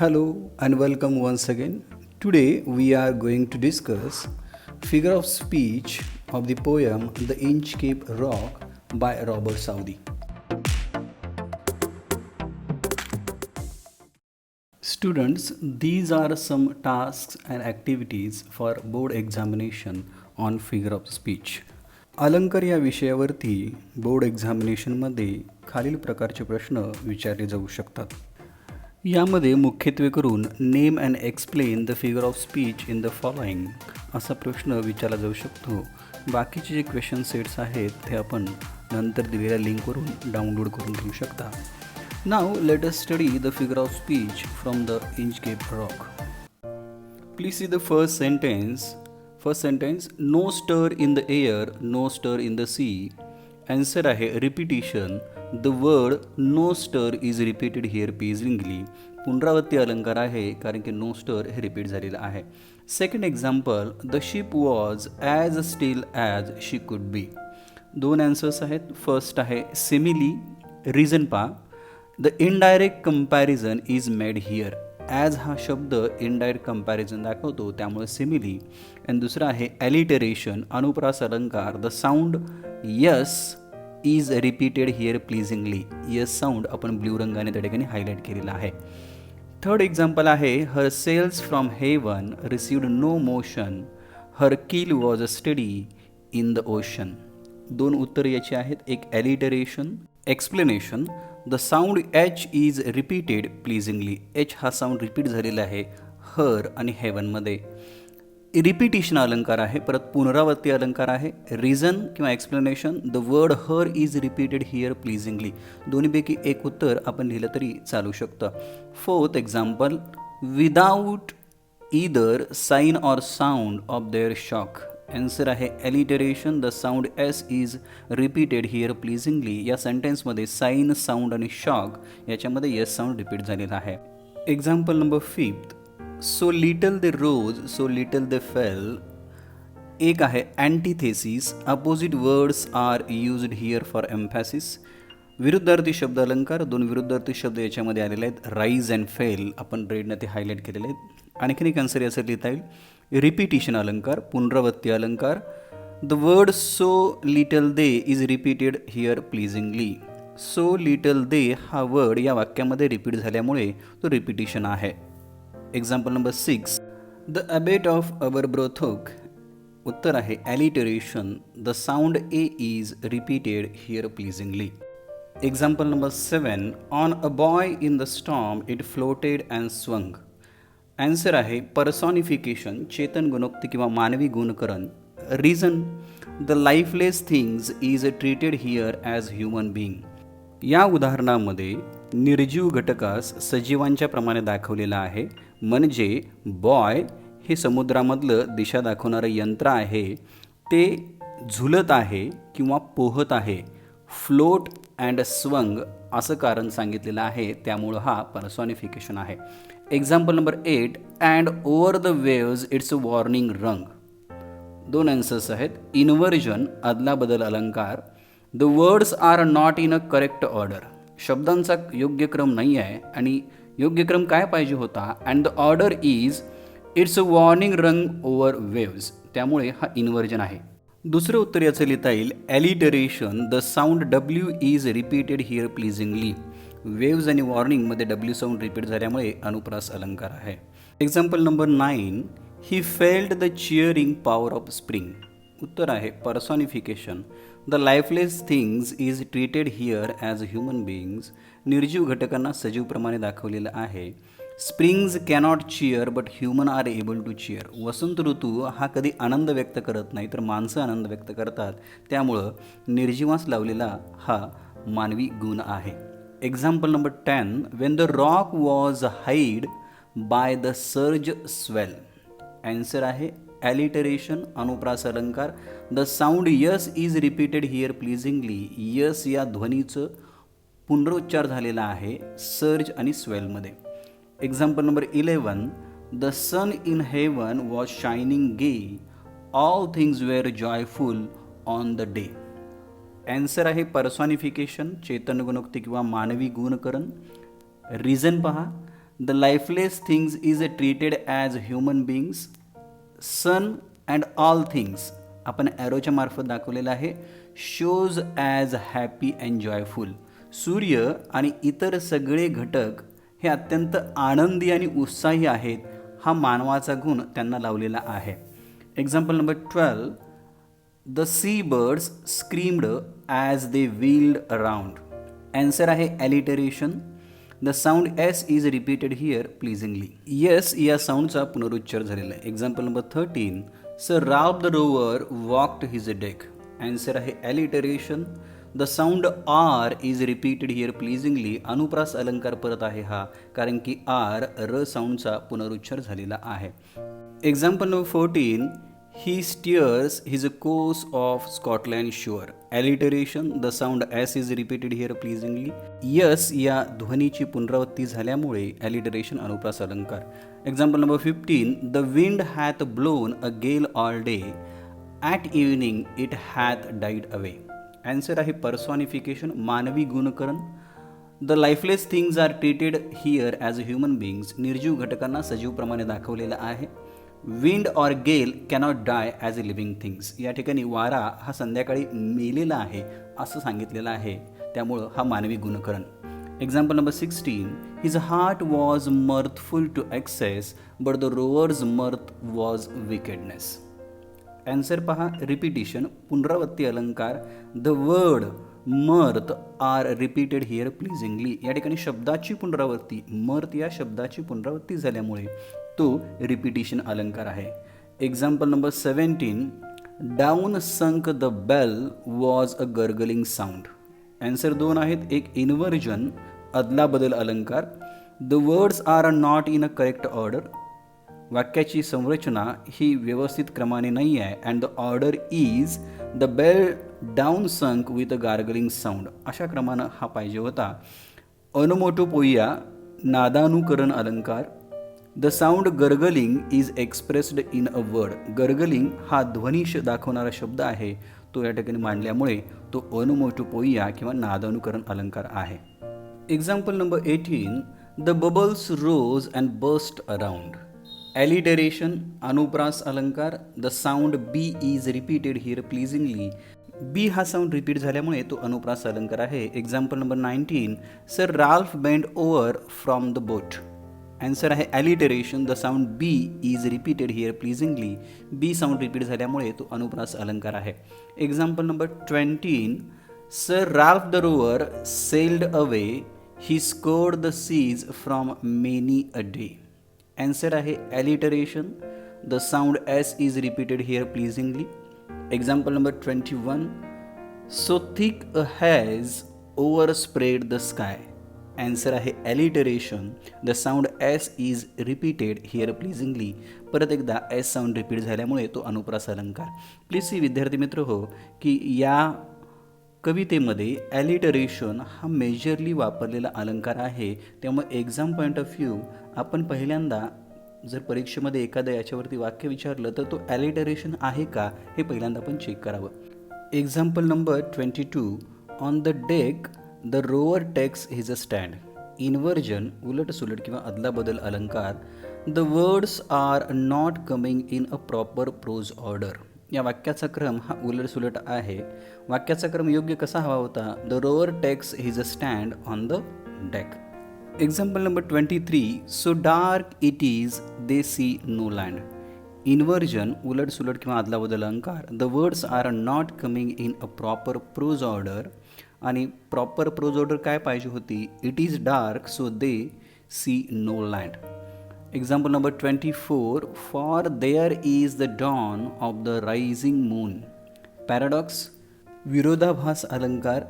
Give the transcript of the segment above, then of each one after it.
Hello and welcome once again. Today we are going to discuss figure of speech of the poem The Inchcape Rock by Robert Southey. Students, these are some tasks and activities for board examination on figure of speech. अलंकार या विषयावरती board एक्झामिनेशनमध्ये खालील प्रकारचे प्रश्न विचारले जाऊ शकतात. यामध्ये मुख्यत्वे करून name and explain the figure of speech in the following असा प्रश्न विचारला जाऊ शकतो. बाकीचे जे क्वेश्चन सेट्स आहेत ते आपण नंतर दिलेल्या लिंकवरून डाउनलोड करून घेऊ शकता. Now let us study the figure of speech from the Inchcape rock. Please see the first sentence. First sentence, no stir in the air, no stir in the sea. Answer आहे repetition. The word no stir is repeated here pleasingly. पुनरावृत्ती अलंकार आहे कारण की no स्टर हे repeat झालेलं आहे. Second example, the ship was as steel as she could be. दोन आन्सर्स आहेत. फर्स्ट आहे सिमिली. रिझन पा, the indirect comparison is made here. As हा शब्द इनडायरेक्ट कंपॅरिझन दाखवतो त्यामुळे सिमिली. आणि दुसरं आहे ॲलिटरेशन, अनुप्रास अलंकार. The sound S is repeated here pleasingly. S sound आपण ब्ल्यू रंगाने त्या ठिकाणी हायलाईट केलेला आहे. थर्ड एक्झाम्पल आहे her sails from heaven received no motion, her keel was a steady in the ocean. दोन उत्तर याची आहेत. एक alliteration, explanation. The sound H is repeated pleasingly. H हा साऊंड रिपीट झालेला आहे हर आणि हेवनमध्ये. रिपिटिशन अलंकार आहे, परत पुनरावृत्ती अलंकार आहे. रिझन किंवा explanation, the word her is repeated here pleasingly. दोन्हीपैकी एक उत्तर आपण लिहिलं तरी चालू शकतं. Fourth example, without either sign or sound of their shock. Answer आहे alliteration. The sound S is repeated here pleasingly. या सेंटेन्समध्ये साईन, साऊंड आणि शॉक याच्यामध्ये यस साऊंड रिपीट झालेला आहे. Example number fifth, so little they rose so little they fell. एक आहे antithesis, opposite words are used here for emphasis. विरुद्धार्थी शब्द अलंकार. दोन विरुद्धार्थी शब्द याच्यामध्ये आलेले आहेत. राईज अँड फेल आपण रेडने ते हायलाईट केलेले आहेत. आणखीन एक आन्सर याचं लिहिता येईल. रिपिटिशन अलंकार, पुनरावृत्ती अलंकार. The word so little they is repeated here pleasingly. So little they हा वर्ड या वाक्यामध्ये रिपीट झाल्यामुळे तो रिपिटिशन आहे. Example number 6, the abbot of Aberbrothok. उत्तर आहे alliteration. The sound A is repeated here pleasingly. Example number 7, on a buoy in the storm it floated and swung. Answer आहे personification, चेतन गुणोक्ती किंवा मानवी गुणकरण. Reason, the lifeless things is treated here as human being. या उदाहरणामध्ये निर्जीव घटकास सजीवांच्या प्रमाणे दाखवलेला आहे. म्हणजे बॉय हे समुद्रामधलं दिशा दाखवणारं यंत्र आहे. ते झुलत आहे किंवा पोहत आहे. फ्लोट अँड स्वंग असं कारण सांगितलेलं आहे, त्यामुळं हा पर्सॉनिफिकेशन आहे. Example number 8, and over the waves its a warning rung. दोन आन्सर्स आहेत. इन्व्हर्जन, अदलाबदल अलंकार. The words are not in a correct order. शब्दांचा योग्य क्रम नाही आहे आणि योग्य क्रम काय पाहिजे होता. And the order is its a warning rung over waves. त्यामुळे हा इन्व्हर्जन आहे. दुसरं उत्तर याचं लिहिता येईल alliteration. The sound W is repeated here pleasingly. Waves आणि वॉर्निंगमध्ये डब्ल्यू साऊंड रिपीट झाल्यामुळे अनुप्रास अलंकार आहे. Example number 9, he felt the cheering power of spring. उत्तर आहे personification. The lifeless things is treated here as human beings. निर्जीव घटकांना सजीवप्रमाणे दाखवलेलं आहे. Springs cannot cheer but human are able to cheer. वसंत ऋतू हा कधी आनंद व्यक्त करत नाही तर माणसं आनंद व्यक्त करतात. त्यामुळं निर्जीवास लावलेला हा मानवी गुण आहे. Example number 10, when the rock was hid by the surge swell. Answer आहे ॲलिटरेशन, अनुप्रास अलंकार. The sound S is repeated here pleasingly. S या ध्वनीचं पुनरुच्चार झालेला आहे सर्ज आणि स्वेलमध्ये. Example number 11, the sun in heaven was shining gay, all things were joyful on the day. Answer आहे पर्सॉनिफिकेशन, चेतन गुणोक्ती किंवा मानवी गुणकरण. रिझन पहा, the lifeless things is treated as human beings. Sun and all things आपण ॲरोच्या मार्फत दाखवलेलं आहे. Shows as happy and joyful. सूर्य आणि इतर सगळे घटक हे अत्यंत आनंदी आणि उत्साही आहेत. हा मानवाचा गुण त्यांना लावलेला आहे. Example number 12. The sea birds screamed as they wheeled around. Answer आहे alliteration. The sound S is repeated here pleasingly. S या साऊंडचा पुनरुच्चार झालेला आहे. Example number 13. Sir Ralph the Rover walked his deck. Answer आहे alliteration. The sound R is repeated here pleasingly. अनुप्रास अलंकार परत आहे हा, कारण की आर र साऊंडचा पुनरुच्चार झालेला आहे. Example number 14. He steers his course of Scotland shore. Alliteration. The sound S is repeated here pleasingly. S या ध्वनीची पुनरावृत्ती झाल्यामुळे ॲलिटरेशन अनुप्रास अलंकार. Example number 15. The wind hath blown a gale all day. At evening it hath died away. Answer आहे personification, मानवी गुणकरण. The lifeless things are treated here as human beings. निर्जीव घटकांना सजीवप्रमाणे दाखवलेलं आहे. Wind or gale cannot dye as a living things. या ठिकाणी वारा हा संध्याकाळी मेलेला आहे असं सांगितलेलं आहे, त्यामुळं हा मानवी गुणकरण. Example number 16. His heart was mirthful to excess but the rover's mirth was wickedness. Answer पहा, रिपिटिशन, पुनरावृत्ती अलंकार. The word mirth are repeated here pleasingly. या ठिकाणी शब्दाची पुनरावृत्ती, मर्थ या शब्दाची पुनरावृत्ती झाल्यामुळे तो रिपिटिशन अलंकार आहे. Example number 17. Down sunk the bell was a gargling sound. Answer दोन आहेत. एक इन्व्हर्जन, अदलाबदल अलंकार. The words are not in a correct order. वाक्याची संरचना ही व्यवस्थित क्रमाने नाही आहे. And the order is the bell down sunk with a gargling sound. अशा क्रमानं हा पाहिजे होता. अनोमोटोपोइया, नादानुकरण अलंकार. The sound gargling is expressed in a word. Gargling हा ध्वनिश दाखवणारा शब्द आहे, तो या ठिकाणी मांडल्यामुळे तो अनोमोटोपोइया किंवा नादानुकरण अलंकार आहे. Example number 18. The bubbles rose and burst around. Alliteration, अनुप्रास अलंकार. The sound B is repeated here pleasingly. B हा साऊंड रिपीट झाल्यामुळे तो अनुप्रास अलंकार आहे. Example number 19. Sir Ralph bent over from the boat. Answer आहे alliteration. The sound B is repeated here pleasingly. B sound repeat झाल्यामुळे तो अनुप्रास अलंकार आहे. Example number 20. Sir Ralph the Rover sailed away. He scored the seas from many a day. Answer आहे alliteration. The sound S is repeated here pleasingly. Example number 21. So thick a haze overspread the sky. Answer आहे alliteration. The sound S is repeated here pleasingly. परत एकदा S sound repeat झाल्यामुळे तो अनुप्रास अलंकार. Please see विद्यार्थी मित्र हो की या कवितेमध्ये ॲलिटरेशन हा मेजरली वापरलेला अलंकार आहे. त्यामुळे एक्झाम पॉईंट ऑफ व्ह्यू आपण पहिल्यांदा जर परीक्षेमध्ये एखादं याच्यावरती वाक्य विचारलं तर तो ॲलिटरेशन आहे का हे पहिल्यांदा आपण चेक करावं. Example number 22. On the deck the rover takes his a stand. Inversion, उलटसुलट किंवा अदलाबदल अलंकार. The words are not coming in a proper prose order. या वाक्याचा क्रम हा उलटसुलट आहे. वाक्याचा क्रम योग्य कसा हवा होता? The rover takes his a stand on the deck. Example number 23. So dark it is they see no land. Inversion, उलटसुलट किंवा अदलाबदल अलंकार. The words are not coming in a proper prose order. आणि प्रॉपर प्रोज ऑर्डर काय पाहिजे होती? It is dark so they see no land. Example number 24. For there is the dawn of the rising moon. Paradox, विरोधाभास अलंकार.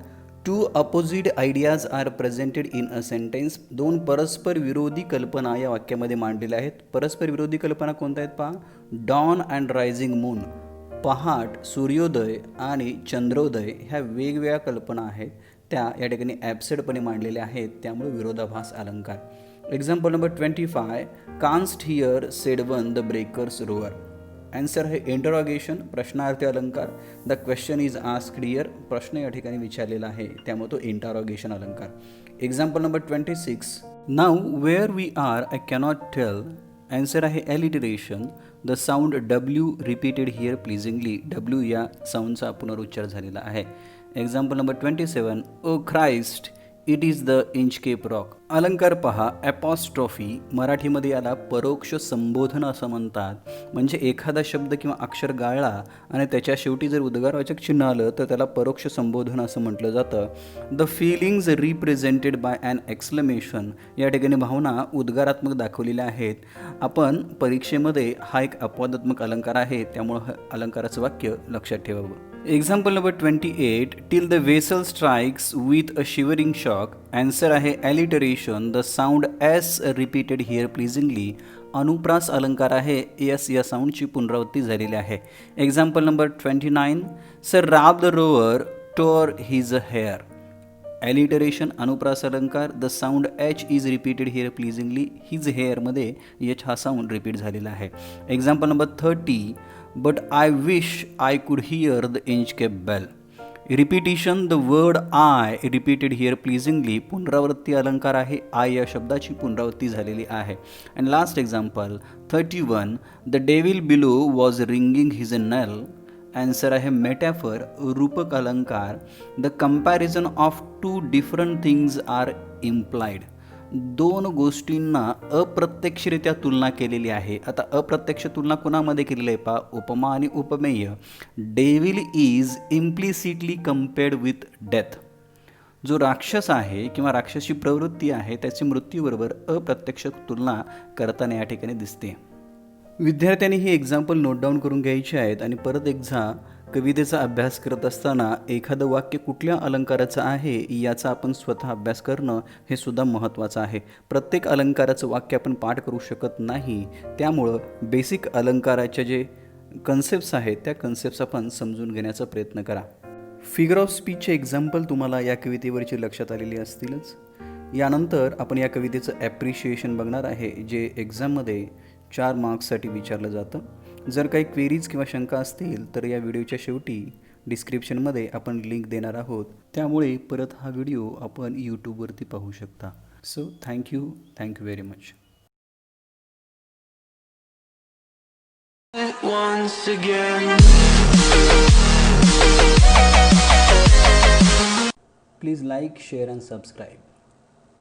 To opposite ideas are presented in a sentence. दोन परस्पर विरोधी कल्पना या वाक्यामध्ये मांडलेल्या आहेत. परस्पर विरोधी कल्पना कोणत्या आहेत पहा? डॉन अँड रायझिंग मून, पहाट, सूर्योदय आणि चंद्रोदय ह्या वेगवेगळ्या कल्पना आहेत, त्या या ठिकाणी ॲब्सेंटपणे मांडलेल्या आहेत, त्यामुळे विरोधाभास अलंकार. Example number 25. Canst hear said one the breakers roar. Answer आहे इंटरॉगेशन, प्रश्नार्थी अलंकार. The question is asked here, प्रश्न या ठिकाणी विचारलेला आहे त्यामुळे तो इंटरॉगेशन अलंकार. Example number 26. Now where we are I cannot tell. Answer आहे alliteration. The sound W repeated here pleasingly. W या साऊंडचा पुनरुच्चार झालेला आहे. Example number 27. O Christ it is the Inchcape Rock. अलंकार पहा, ॲपॉस्ट्रॉफी. मराठीमध्ये याला परोक्ष संबोधन असं म्हणतात. म्हणजे एखादा शब्द किंवा अक्षर गाळला आणि त्याच्या शेवटी जर उद्गारवाचक चिन्ह आलं तर त्याला परोक्ष संबोधन असं म्हटलं जातं. The feelings represented by an exclamation. या ठिकाणी भावना उद्गारात्मक दाखवलेल्या आहेत. आपण परीक्षेमध्ये हा एक अपवादात्मक अलंकार आहे त्यामुळं अलंकाराचं वाक्य लक्षात ठेवावं. Example number 28. Till the vessel strikes with a shivering shock. Answer आहे alliteration. The sound S repeated here pleasingly. अनुप्रास अलंकार आहे. एस या साऊंडची पुनरावृत्ती झालेली आहे. Example number 29. Sir Ralph the rover tore his hair. Alliteration, अनुप्रास अलंकार. The sound H is repeated here pleasingly. His हेअरमध्ये एच हा साऊंड रिपीट झालेला आहे. Example number 30. But I wish I could here the Inchcape bell. Repetition, the word I repeated here pleasingly. पुनरावृत्ती अलंकार आहे. I या शब्दाची पुनरावृत्ती झालेली आहे. And last example 31. The devil below was ringing his knell. Answer आहे मेटॅफर, रूपक अलंकार. The comparison of two different things are implied. दोन गोष्टींना अप्रत्यक्षरित्या तुलना केलेली आहे. आता अप्रत्यक्ष तुलना कोणामध्ये केलेली आहे पहा, उपमा आणि उपमेय. Devil is implicitly compared with death. जो राक्षस आहे किंवा राक्षसी प्रवृत्ती आहे त्याची मृत्यूबरोबर अप्रत्यक्ष तुलना करताना या ठिकाणी दिसते. विद्यार्थ्यांनी ही एक्झाम्पल नोट डाऊन करून घ्यायची आहेत आणि परत एकदा कवितेचा अभ्यास करत असताना एखादं वाक्य कुठल्या अलंकाराचं आहे याचा आपण स्वतः अभ्यास करणं हे सुद्धा महत्त्वाचं आहे. प्रत्येक अलंकाराचं वाक्य आपण पाठ करू शकत नाही, त्यामुळं बेसिक अलंकाराच्या जे कन्सेप्ट्स आहेत त्या कन्सेप्ट्स आपण समजून घेण्याचा प्रयत्न करा. फिगर ऑफ स्पीचचे एक्झाम्पल तुम्हाला या कवितेवरची लक्षात आलेली असतीलच. यानंतर आपण या कवितेचं ॲप्रिशिएशन बघणार आहे जे एक्झाममध्ये 4 मार्क्ससाठी विचारलं जातं. जर काही क्वेरीज किंवा शंका असतील तर या व्हिडिओच्या शेवटी डिस्क्रिप्शनमध्ये आपण लिंक देणार आहोत, त्यामुळे परत हा व्हिडिओ आपण यूट्यूबवरती पाहू शकता. So thank you very much. Once again. Please like, share and subscribe.